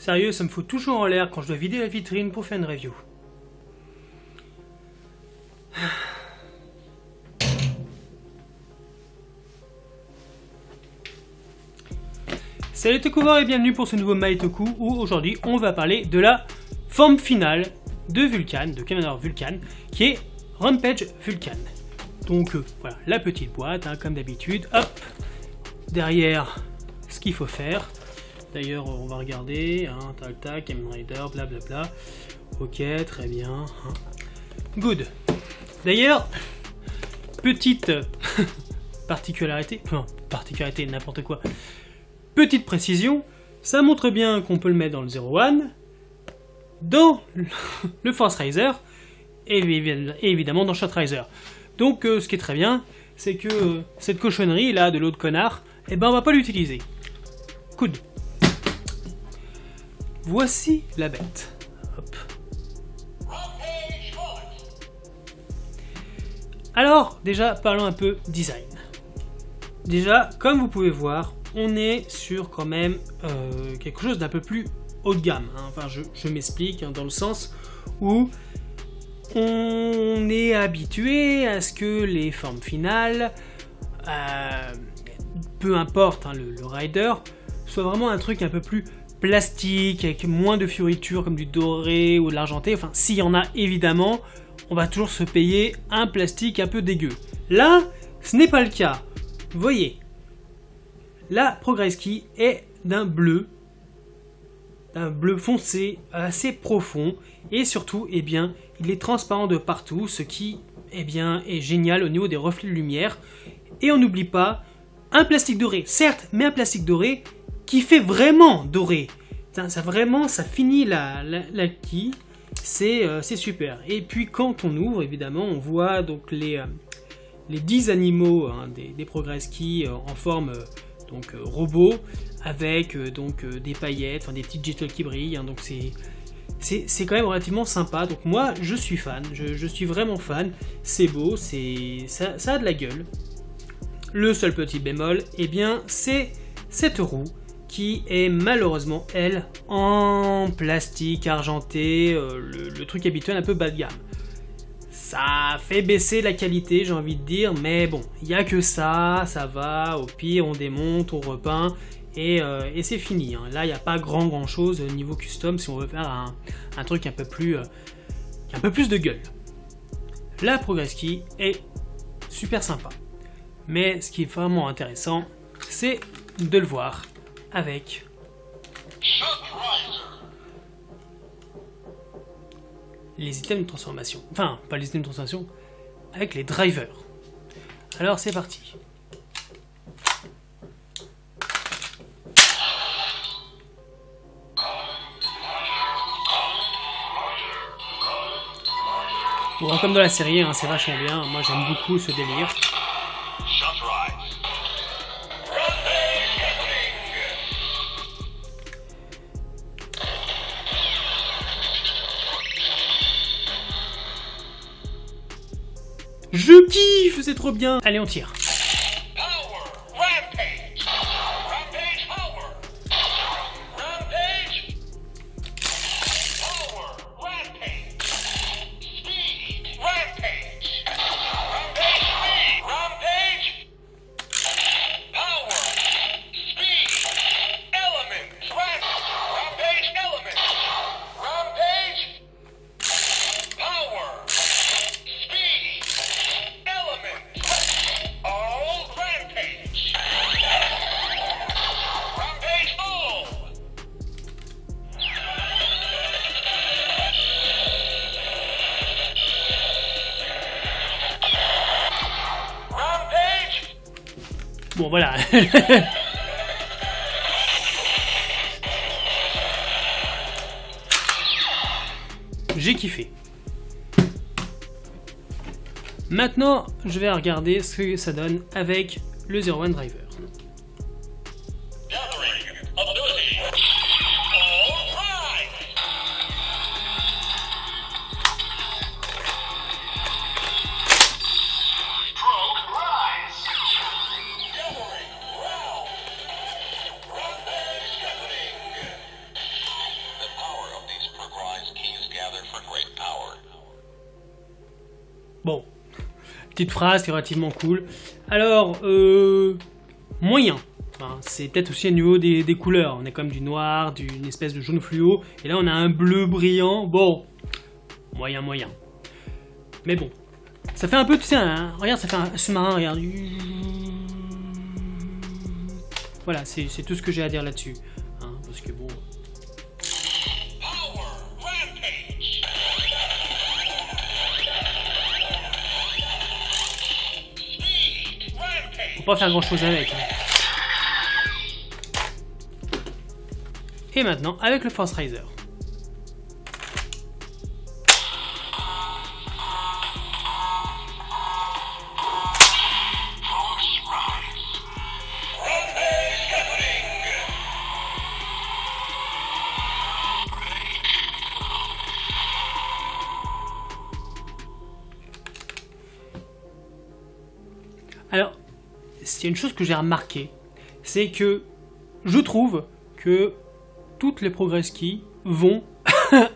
Sérieux, ça me fout toujours en l'air quand je dois vider la vitrine pour faire une review. Salut Tokuvar et bienvenue pour ce nouveau Maetoku où aujourd'hui on va parler de la forme finale de Vulcan, de Commander Vulcan, qui est Rampage Vulcan. Donc voilà, la petite boîte, hein, comme d'habitude, hop, derrière ce qu'il faut faire. D'ailleurs on va regarder, hein, tac tac, Kamen Rider, blablabla, ok, très bien, hein. Good. D'ailleurs, petite particularité, enfin particularité, n'importe quoi. Petite précision, ça montre bien qu'on peut le mettre dans le 01, dans le Force Riser, et évidemment dans Shot Riser. Donc ce qui est très bien, c'est que cette cochonnerie là de l'autre connard, eh ben on va pas l'utiliser. Good. Voici la bête. Hop. Alors, déjà, parlons un peu design. Déjà, comme vous pouvez voir, on est sur quand même quelque chose d'un peu plus haut de gamme. Hein. Enfin, je m'explique, hein, dans le sens où on est habitué à ce que les formes finales, peu importe hein, le rider, soit vraiment un truc un peu plus plastique, avec moins de fioritures comme du doré ou de l'argenté. Enfin, s'il y en a évidemment, on va toujours se payer un plastique un peu dégueu. Là, ce n'est pas le cas. Vous voyez, la Progress Key est d'un bleu foncé assez profond et surtout, eh bien, il est transparent de partout, ce qui, eh bien, est génial au niveau des reflets de lumière. Et on n'oublie pas un plastique doré, certes, mais un plastique doré qui fait vraiment doré. Ça finit la key, c'est super. Et puis quand on ouvre, évidemment, on voit donc les 10 animaux hein, des Progress Key en forme robot, avec des paillettes, enfin, des petites jetons qui brillent, hein, donc c'est quand même relativement sympa. Donc moi je suis fan, je suis vraiment fan, c'est beau, ça a de la gueule. Le seul petit bémol, eh bien c'est cette roue qui est malheureusement elle en plastique argenté, le truc habituel un peu bas de gamme. Ça fait baisser la qualité, j'ai envie de dire, mais bon, il n'y a que ça va, au pire on démonte, on repeint, et c'est fini. Hein. Là, il n'y a pas grand chose au niveau custom si on veut faire un truc un peu plus de gueule. La Progress Key est super sympa, mais ce qui est vraiment intéressant, c'est de le voir avec les items de transformation. Enfin, pas les items de transformation, avec les drivers. Alors, c'est parti. Bon, comme dans la série, hein, c'est vachement bien. Moi, j'aime beaucoup ce délire. Je kiffe, c'est trop bien. Allez, on tire. Bon, voilà. J'ai kiffé. Maintenant, je vais regarder ce que ça donne avec le 01 Driver. Bon, petite phrase qui est relativement cool. Alors, moyen. Hein, c'est peut-être aussi au niveau des couleurs. On a comme du noir, d'une espèce de jaune fluo. Et là, on a un bleu brillant. Bon, moyen. Mais bon, ça fait un peu, tu sais, regarde, ça fait un sous-marin, regarde. Voilà, c'est tout ce que j'ai à dire là-dessus. Hein, parce que bon... Faut pas faire grand-chose avec. Hein. Et maintenant, avec le Force Riser. Alors, s'il y a une chose que j'ai remarqué, c'est que je trouve que toutes les progress keys vont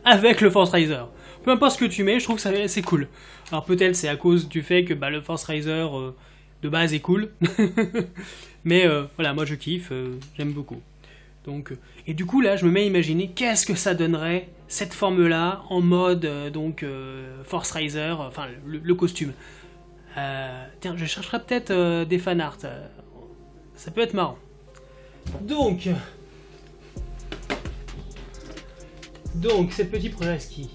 avec le Force Riser. Peu importe ce que tu mets, je trouve que c'est cool. Alors peut-être c'est à cause du fait que le Force Riser de base est cool. Mais voilà, moi je kiffe, j'aime beaucoup. Donc, et du coup là, je me mets à imaginer qu'est-ce que ça donnerait cette forme-là en mode Force Riser, enfin le costume. Tiens, je chercherai peut-être des fanarts. Ça peut être marrant. Donc, cette petite progress key.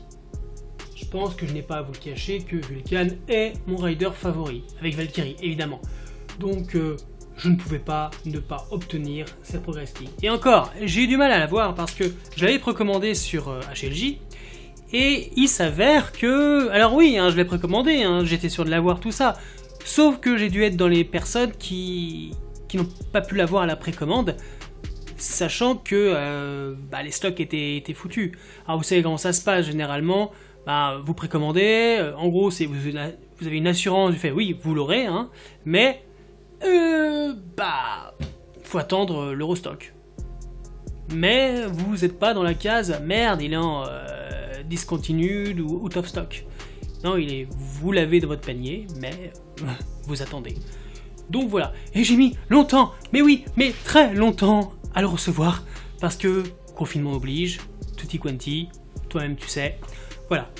Je pense que je n'ai pas à vous le cacher que Vulcan est mon rider favori, avec Valkyrie évidemment. Donc, je ne pouvais pas ne pas obtenir cette progress key. Et encore, j'ai eu du mal à l'avoir parce que je l'avais précommandé sur HLJ. Et il s'avère que... Alors oui, hein, je l'ai précommandé, hein, j'étais sûr de l'avoir, tout ça. Sauf que j'ai dû être dans les personnes qui n'ont pas pu l'avoir à la précommande, sachant que les stocks étaient foutus. Alors vous savez comment ça se passe généralement, vous précommandez, en gros vous avez une assurance du fait, oui, vous l'aurez, hein, mais faut attendre l'Eurostock. Mais vous n'êtes pas dans la case, merde, il est en... discontinued ou out of stock. Non, vous l'avez dans votre panier, mais vous attendez. Donc voilà, et j'ai mis longtemps, mais oui, mais très longtemps à le recevoir, parce que confinement oblige, tutti quanti, toi-même tu sais, voilà.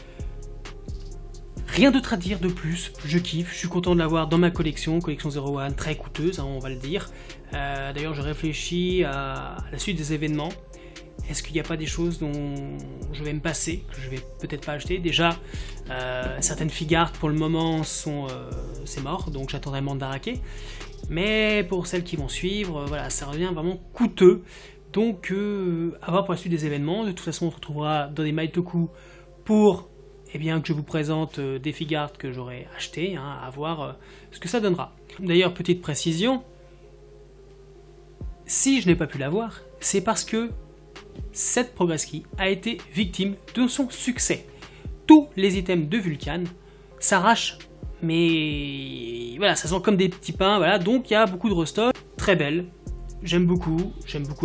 Rien d'autre à dire de plus, je kiffe, je suis content de l'avoir dans ma collection 01, très coûteuse, hein, on va le dire. D'ailleurs je réfléchis à la suite des événements. Est-ce qu'il n'y a pas des choses dont je vais me passer, que je vais peut-être pas acheter? Déjà, certaines figures pour le moment c'est mort, donc j'attendrai Mandarake. Mais pour celles qui vont suivre, voilà, ça revient vraiment coûteux. Donc, à voir pour la suite des événements. De toute façon, on se retrouvera dans des Maitoku pour que je vous présente des figures que j'aurai achetées, hein, à voir ce que ça donnera. D'ailleurs, petite précision, si je n'ai pas pu l'avoir, c'est parce que cette progress key a été victime de son succès. Tous les items de Vulcan s'arrachent, mais voilà, ça sent comme des petits pains, voilà, donc il y a beaucoup de restock, très belle, j'aime beaucoup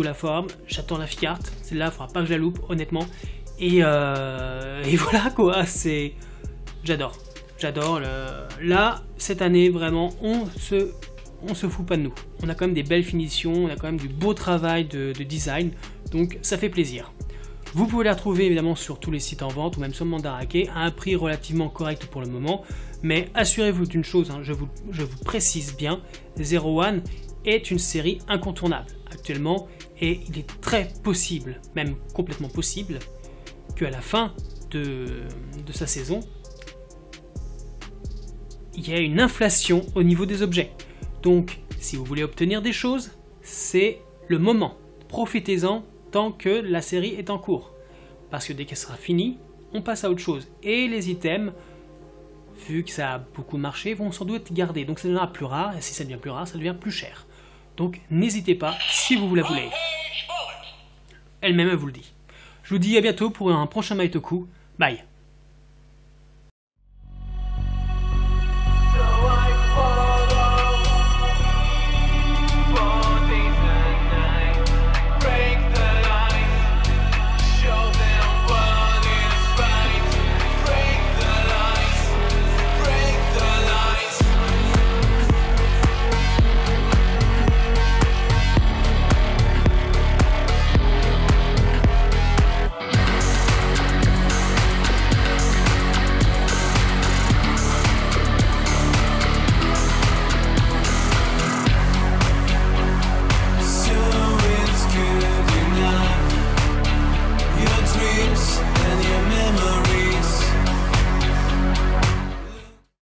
la forme, j'attends la figure, celle-là, il faudra pas que je la loupe, honnêtement, et voilà quoi, j'adore, là, cette année, vraiment, on se fout pas de nous, on a quand même des belles finitions, on a quand même du beau travail de design, donc ça fait plaisir. Vous pouvez la retrouver évidemment sur tous les sites en vente ou même sur Mandarake à un prix relativement correct pour le moment, mais assurez-vous d'une chose, hein, je vous précise bien, 01 est une série incontournable actuellement et il est très possible, même complètement possible, qu'à la fin de sa saison, il y a une inflation au niveau des objets. Donc si vous voulez obtenir des choses, c'est le moment, profitez-en tant que la série est en cours. Parce que dès qu'elle sera finie, on passe à autre chose. Et les items, vu que ça a beaucoup marché, vont sans doute être gardés. Donc ça deviendra plus rare, et si ça devient plus rare, ça devient plus cher. Donc n'hésitez pas, si vous la voulez. Elle-même, elle vous le dit. Je vous dis à bientôt pour un prochain Maitoku. Bye.